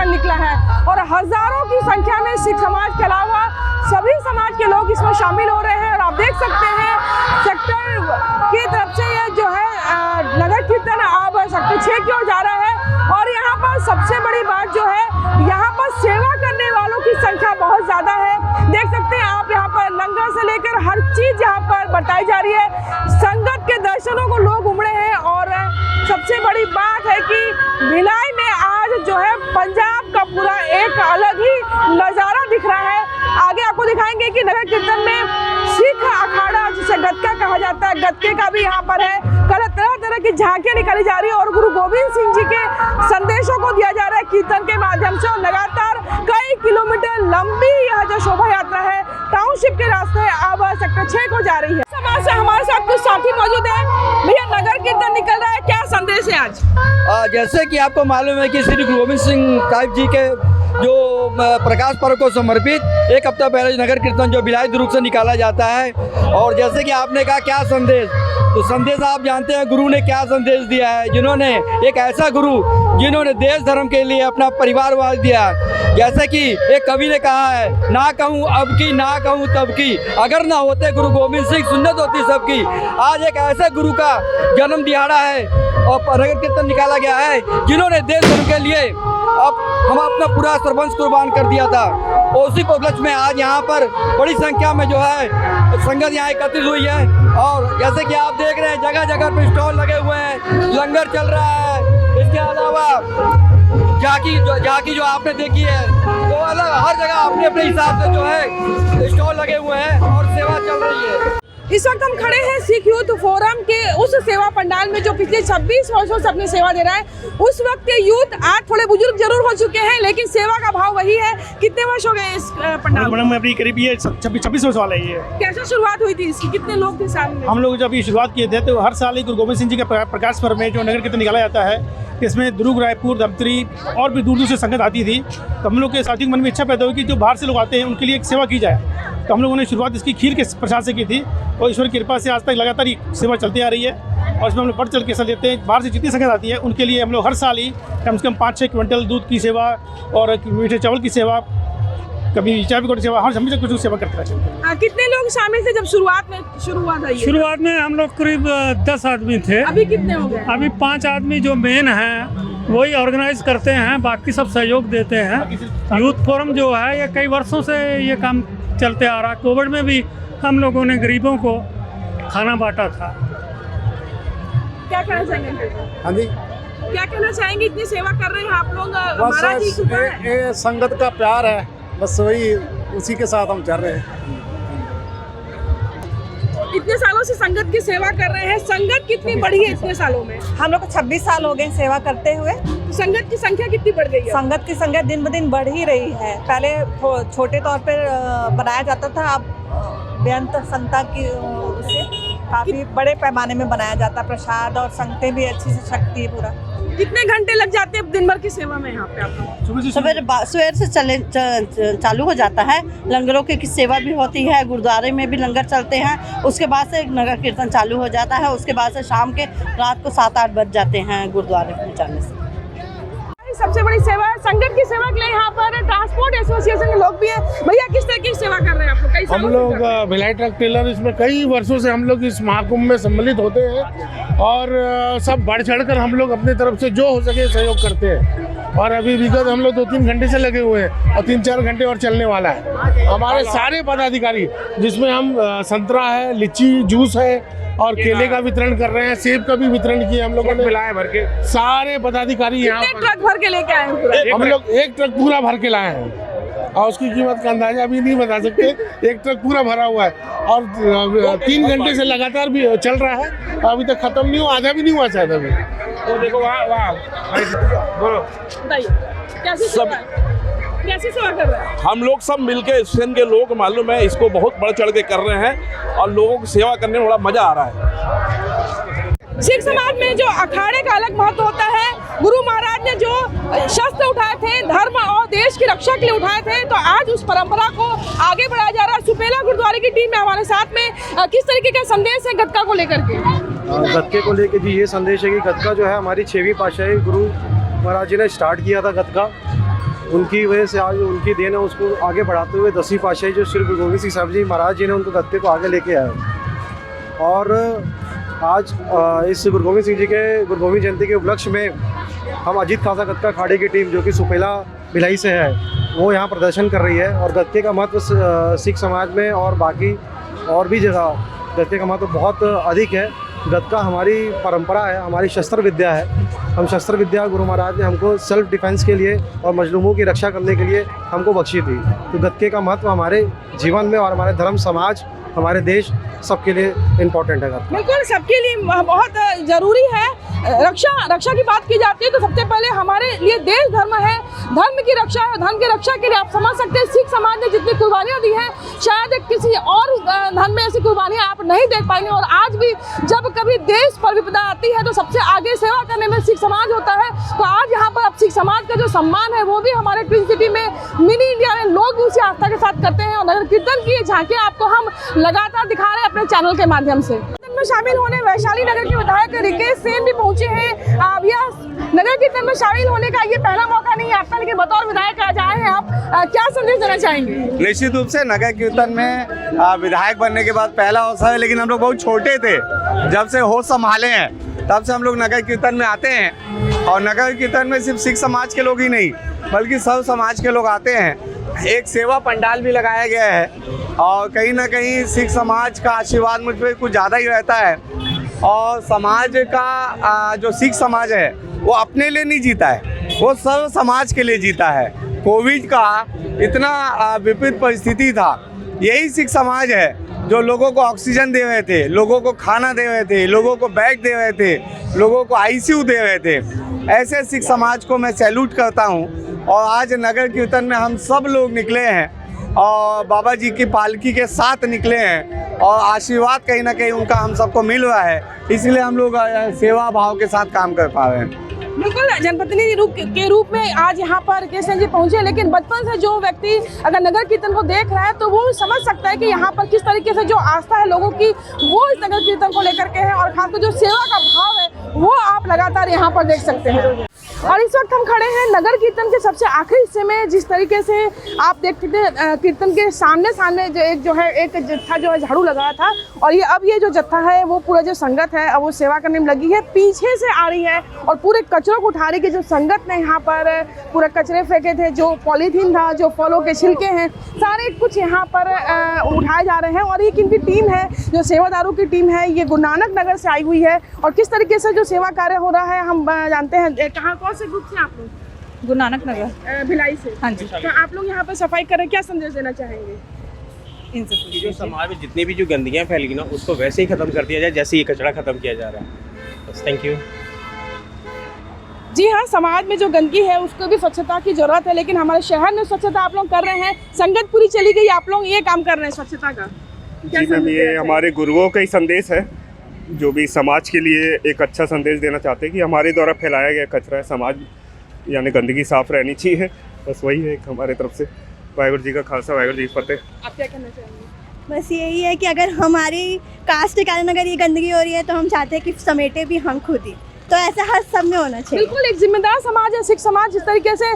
कीर्तन निकला है और हजारों की संख्या में सिख समाज के अलावा सभी समाज के लोग इसमें शामिल हो रहे हैं। और आप देख सकते हैं सेक्टर की तरफ से ये जो है नगर कीर्तन अब सेक्टर 6 की ओर जा रहा है। और यहाँ पर सबसे बड़ी बात जो है, यहाँ पर सेवा करने वालों की संख्या बहुत ज़्यादा है। देख सकते हैं आप, यहाँ पर लंगर से लेकर हर चीज़ यहाँ पर बताई जा रही है। संगत के दर्शनों को लोग उमड़े हैं। और सबसे बड़ी बात है कि भिलाई में आज जो है पंजाब का पूरा एक अलग ही नज़ारा दिख रहा है। आगे आपको दिखाएंगे कि नगर कीर्तन में सिख अखाड़ा जिसे गतका कहा जाता है, गतके का भी यहाँ पर है। कल तरह तरह की झांकियाँ निकाली जा रही है और गुरु गोविंद सिंह जी के संदेशों को दिया जा रहा है कीर्तन के माध्यम से। और लगातार कई किलोमीटर लंबी यह जो शोभा यात्रा है टाउनशिप के रास्ते अब सेक्टर 6 को जा रही है। समाज से हमारे साथ कुछ साथी मौजूद है। भैया, नगर कीर्तन निकल रहा है, क्या संदेश है आज? जैसे कि आपको मालूम है कि श्री गुरु गोविंद सिंह साहिब जी के जो प्रकाश पर्व को समर्पित एक हफ्ता पहले नगर कीर्तन जो भिलाई दुर्ग से निकाला जाता है। और जैसे कि आपने कहा क्या संदेश, तो संदेश आप जानते हैं गुरु ने क्या संदेश दिया है। जिन्होंने एक ऐसा गुरु जिन्होंने देश धर्म के लिए अपना परिवार वार दिया। जैसे कि एक कवि ने कहा है, ना कहूँ अब की ना कहूँ तब की, अगर ना होते गुरु गोविंद सिंह सुन्नत होती सबकी। आज एक ऐसे गुरु का जन्म दिहाड़ा है और नगर कीर्तन निकाला गया है जिन्होंने देश धर्म के लिए अब हम अपना पूरा सर्वंश कुर्बान कर दिया था। और उसी को उपलक्ष्य में आज यहाँ पर बड़ी संख्या में जो है संगत यहाँ एकत्रित हुई है। और जैसे कि आप देख रहे हैं जगह जगह पे स्टॉल लगे हुए हैं, लंगर चल रहा है। इसके अलावा झांकी जो आपने देखी है तो अलग हर जगह अपने अपने हिसाब से जो है स्टॉल लगे हुए हैं और सेवा चल रही है। इस वक्त हम खड़े हैं सिख यूथ फोरम के उस सेवा पंडाल में जो पिछले 26 वर्षों से अपनी सेवा दे रहा है। उस वक्त के यूथ आज थोड़े बुजुर्ग जरूर हो चुके हैं लेकिन सेवा का भाव वही है। कितने वर्ष हो गए इस पंडाल? मैडम मैं अभी करीब ये 26 वर्ष वाला है। कैसे शुरुआत हुई थी इसकी, कितने लोग थे सामने? हम लोग जब ये शुरुआत किए थे तो हर साल ही गुरु गोविंद सिंह जी के प्रकाश पर्व में जो नगर कीर्तन निकाला जाता है, इसमें दुर्ग, रायपुर, धमतरी और भी दूर दूर से संगत आती थी। तो हम लोग के साथियों के मन में इच्छा पैदा हुई कि जो बाहर से लोग आते हैं उनके लिए एक सेवा की जाए। तो हम लोगों ने शुरुआत इसकी खीर के प्रसाद से की थी और ईश्वर की कृपा से आज तक लगातार ये सेवा चलती आ रही है। और इसमें हम लोग बढ़ चढ़ के हिस्सा लेते हैं। बाहर से जितनी संगत आती है उनके लिए हम लोग हर साल ही कम से कम 5-6 क्विंटल दूध की सेवा और मीठे चावल की सेवा, कभी चाय की सेवा, हर हमेशा कुछ सेवा करते हैं। कितने लोग शामिल थे जब शुरुआत में? शुरुआत में हम लोग करीब 10 आदमी थे। अभी कितने हो गए? अभी 5 आदमी जो मेन हैं वही ऑर्गेनाइज करते हैं, बाकी सब सहयोग देते हैं। यूथ फोरम जो है ये कई वर्षों से ये काम चलते आ रहा। कोविड में भी हम लोगों ने गरीबों को खाना बांटा था। क्या कहना चाहेंगे? हाँ जी, क्या कहना चाहेंगे? इतनी सेवा कर रहे हैं आप लोग, बस ये संगत का प्यार है, बस वही उसी के साथ हम चल रहे हैं। इतने सालों से संगत की सेवा कर रहे हैं, संगत कितनी बढ़ी है इतने सालों में? हम लोग को 26 साल हो गए सेवा करते हुए। संगत की संख्या कितनी बढ़ गई है? संगत की संख्या दिन ब दिन बढ़ ही रही है। पहले छोटे तौर पर बनाया जाता था, अब बेअंत संता की से काफी बड़े पैमाने में बनाया जाता। प्रसाद और संगतें भी अच्छी से शक्ति है पूरा। कितने घंटे लग जाते हैं दिन भर की सेवा में यहाँ पे आपको? सवेर से चालू हो जाता है। लंगरों की सेवा भी होती है, गुरुद्वारे में भी लंगर चलते हैं। उसके बाद से नगर कीर्तन चालू हो जाता है। उसके बाद से शाम के रात को 7-8 बज जाते हैं गुरुद्वारे पहुँचाने से। सबसे बड़ी सेवा है संगत की सेवा के लिए यहाँ पर ट्रांसपोर्ट एसोसिएशन के लोग भी है। भैया, किस तरह की सेवा कर रहे हैं आप लोग? हम लोग भिलाई ट्रक ट्रेलर इसमें कई वर्षों से हम लोग इस महाकुंभ में सम्मिलित होते हैं और सब बढ़ चढ़कर हम लोग अपनी तरफ से जो हो सके सहयोग करते हैं। और अभी विगत हम लोग 2-3 घंटे से लगे हुए हैं और 3-4 घंटे और चलने वाला है। हमारे सारे पदाधिकारी, जिसमें हम संतरा है, लीची जूस है और केले का वितरण कर रहे हैं, सेब का भी वितरण किया हम लोगों ने। मिलाए भर के सारे पदाधिकारी यहाँ ट्रक भर के लेके आए हैं। हम लोग एक ट्रक पूरा भर के लाए हैं और उसकी कीमत का अंदाजा अभी नहीं बता सकते। एक ट्रक पूरा भरा हुआ है और 3 घंटे से लगातार भी चल रहा है, अभी तक खत्म नहीं हुआ, आधा भी नहीं हुआ शायद अभी। तो देखो वाह बोलो कैसे सेवा कर रहे हैं? हम लोग सब मिलके स्टेशन के लोग मालूम है इसको बहुत बढ़ चढ़ के कर रहे हैं और लोगों की सेवा करने में बड़ा मजा आ रहा है। सिख समाज में जो अखाड़े का अलग महत्व होता है। गुरु महाराज ने जो शस्त्र उठाए थे, धर्म और देश की रक्षा के लिए उठाए थे, तो आज उस परंपरा को आगे बढ़ाया जा रहा है। सुपेला गुरुद्वारे की टीम है हमारे साथ में। किस तरीके का संदेश है गतका को लेकर के? गतके को लेकर जी ये संदेश है कि गतका जो है हमारी 6वीं पातशाही गुरु महाराज जी ने स्टार्ट किया था गतका। उनकी वजह से आज उनकी देन है, उसको आगे बढ़ाते हुए 10वीं पातशाही जो श्री गुरु गोविंद सिंह साहब जी महाराज जी ने उनको गत्ते को आगे लेके आए। और आज इस गुरु गोविंद सिंह जी के गुरु गोविंद जयंती के उपलक्ष्य में हम अजीत खालसा गतका अखाड़े की टीम जो कि सुपेला भिलाई से है वो यहाँ प्रदर्शन कर रही है। और गत्ते का महत्व सिख समाज में और बाकी और भी जगह गत्ते का महत्व बहुत अधिक है। गतका हमारी परंपरा है, हमारी शस्त्र विद्या है। हम शस्त्र विद्या गुरु महाराज ने हमको सेल्फ डिफेंस के लिए और मजलूमों की रक्षा करने के लिए हमको बख्शी थी। तो गत्के का महत्व हमारे जीवन में और हमारे धर्म समाज हमारे देश सबके लिए इम्पोर्टेंट है। बिल्कुल सबके लिए बहुत ज़रूरी है। रक्षा की बात की जाती है तो सबसे पहले हमारे लिए देश धर्म है, धर्म की रक्षा है। धर्म की रक्षा के लिए आप समझ सकते हैं सिख समाज ने जितनी कुर्बानियाँ दी हैं शायद किसी और धर्म में ऐसी कुर्बानियाँ आप नहीं देख पाएंगे। और आज भी जब कभी देश पर विपदा आती है तो सबसे आगे सेवा करने में सिख समाज होता है। तो आज यहाँ पर अब सिख समाज का जो सम्मान है वो भी हमारे ट्विन सिटी में मिनी इंडिया में लोग भी उसी आस्था के साथ करते हैं। और नगर कीर्तन की झांकियाँ आपको हम लगातार दिखा रहे हैं अपने चैनल के माध्यम से। में शामिल होने वैशाली नगर के विधायक रिकेश सेन भी पहुंचे हैं। भैया नगर कीर्तन में शामिल होने का ये पहला मौका नहीं है आपका, लेकिन बतौर विधायक आज आए हैं आप, क्या संदेश देना चाहेंगे? निश्चित रूप से नगर कीर्तन में विधायक बनने के बाद पहला अवसर है, लेकिन हम लोग बहुत छोटे थे। जब से होश संभाले हैं तब से हम लोग नगर कीर्तन में आते हैं। और नगर कीर्तन में सिर्फ सिख समाज के लोग ही नहीं बल्कि सब समाज के लोग आते हैं। एक सेवा पंडाल भी लगाया गया है और कहीं ना कहीं सिख समाज का आशीर्वाद मुझ पर कुछ ज़्यादा ही रहता है। और समाज का जो सिख समाज है वो अपने लिए नहीं जीता है, वो सब समाज के लिए जीता है। कोविड का इतना विपरीत परिस्थिति था, यही सिख समाज है जो लोगों को ऑक्सीजन दे रहे थे, लोगों को खाना दे रहे थे, लोगों को बेड दे रहे थे, लोगों को आईसीयू दे रहे थे। ऐसे सिख समाज को मैं सैल्यूट करता हूँ। और आज नगर कीर्तन में हम सब लोग निकले हैं और बाबा जी की पालकी के साथ निकले हैं और आशीर्वाद कहीं ना कहीं उनका हम सबको मिल रहा है, इसलिए हम लोग सेवा भाव के साथ काम कर पा रहे हैं। बिल्कुल जनप्रतिनिधि के रूप में आज यहाँ पर रिकेश सेन जी पहुँचे, लेकिन बचपन से जो व्यक्ति अगर नगर कीर्तन को देख रहा है तो वो समझ सकता है कि यहाँ पर किस तरीके से जो आस्था है लोगों की वो इस नगर कीर्तन को लेकर के है। और खासकर जो सेवा का भाव है वो आप लगातार यहाँ पर देख सकते हैं। और इस वक्त हम खड़े हैं नगर कीर्तन के सबसे आखिरी हिस्से में। जिस तरीके से आप देखते थे कीर्तन के सामने एक जत्था जो है झाड़ू लगाया था, और ये जो जत्था है वो पूरा जो संगत है अब वो सेवा करने में लगी है, पीछे से आ रही है और पूरे कचरों को उठा रही है। जो संगत ने यहाँ पर पूरे कचरे फेंके थे, जो पॉलीथीन था, जो फलों के छिलके हैं, सारे कुछ यहाँ पर उठाए जा रहे हैं। और ये किनकी टीम है? जो सेवादारों की टीम है, ये गुरु नानक नगर से आई हुई है। और किस तरीके से जो सेवा कार्य हो रहा है हम जानते हैं। कहाँ कौन से ग्रुप से आप लोग? गुरु नानक नगर भिलाई से। हाँ जी। तो आप लोग यहाँ पर सफाई कर रहे हैं, क्या संदेश देना चाहेंगे? इन सब जो समाज में जितनी भी जो गंदगियाँ फैल गई ना उसको वैसे ही ख़त्म कर दिया जाए जैसे ये कचरा ख़त्म किया जा रहा है। बस थैंक यू। जी हाँ, समाज में जो गंदगी है उसको भी स्वच्छता की जरूरत है, लेकिन हमारे शहर में स्वच्छता आप लोग कर रहे हैं, संगत पूरी चली गई, आप लोग ये काम कर रहे हैं स्वच्छता का। जी मैम, ये हमारे गुरुओं का ही संदेश है जो भी समाज के लिए एक अच्छा संदेश देना चाहते हैं कि हमारे द्वारा फैलाया गया कचरा है, समाज यानी गंदगी साफ रहनी चाहिए। बस वही है हमारे तरफ से। वाहिगुरू जी का खालसा, वाहिगुरू जी की फतेह। आप क्या कहना चाहेंगे? बस यही है कि अगर हमारी कास्ट के कारण अगर ये गंदगी हो रही है तो हम चाहते हैं कि समेटे भी हम खुद ही, तो ऐसा हर सब में होना चाहिए। बिल्कुल एक जिम्मेदार समाज है सिख समाज। जिस तरीके से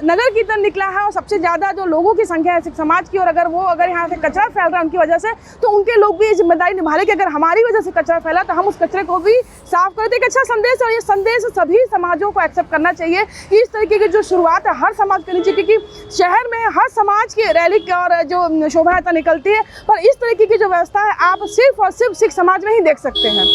नगर कीर्तन निकला है और सबसे ज़्यादा जो लोगों की संख्या है सिख समाज की, और अगर यहाँ से कचरा फैल रहा है उनकी वजह से, तो उनके लोग भी ये जिम्मेदारी निभा रहे कि अगर हमारी वजह से कचरा फैला तो हम उस कचरे को भी साफ करें। तो एक अच्छा संदेश है और ये संदेश सभी समाजों को एक्सेप्ट करना चाहिए कि इस तरीके की जो शुरुआत है हर समाज करनी चाहिए, क्योंकि शहर में हर समाज की रैली और जो शोभा यात्रा निकलती है, पर इस तरीके की जो व्यवस्था है आप सिर्फ और सिर्फ सिख समाज में ही देख सकते हैं।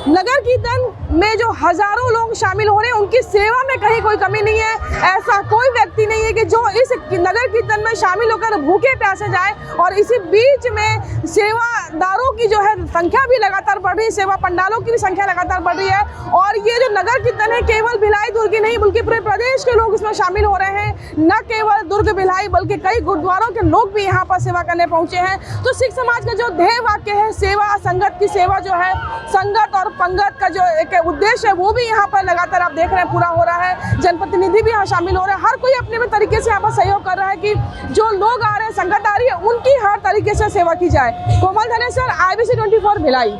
नगर कीर्तन में जो हजारों लोग शामिल हो रहे हैं उनकी सेवा में कहीं कोई कमी नहीं है। ऐसा कोई व्यक्ति नहीं है कि जो इस नगर कीर्तन में शामिल होकर भूखे प्यासे जाए। और इसी बीच में सेवादारों की जो है संख्या भी लगातार बढ़ रही है, सेवा पंडालों की भी संख्या लगातार बढ़ रही है। और ये जो नगर कीर्तन है केवल भिलाई दुर्ग ही नहीं बल्कि पूरे प्रदेश के लोग इसमें शामिल हो रहे हैं। न केवल दुर्ग भिलाई बल्कि कई गुरुद्वारों के लोग भी यहाँ पर सेवा करने पहुँचे हैं। तो सिख समाज का जो ध्येय वाक्य है सेवा, संगत की सेवा जो है, संगत और पंगत का जो एक उद्देश्य है वो भी यहाँ पर लगातार आप देख रहे हैं पूरा हो रहा है। जनप्रतिनिधि भी यहाँ शामिल हो रहे हैं, हर कोई अपने अपने तरीके से यहाँ पर सहयोग कर रहा है कि जो लोग आ रहे हैं, संगत आ रही है, उनकी हर तरीके से सेवा की जाए। कोमल धनेश्वर, IBC 24 भिलाई।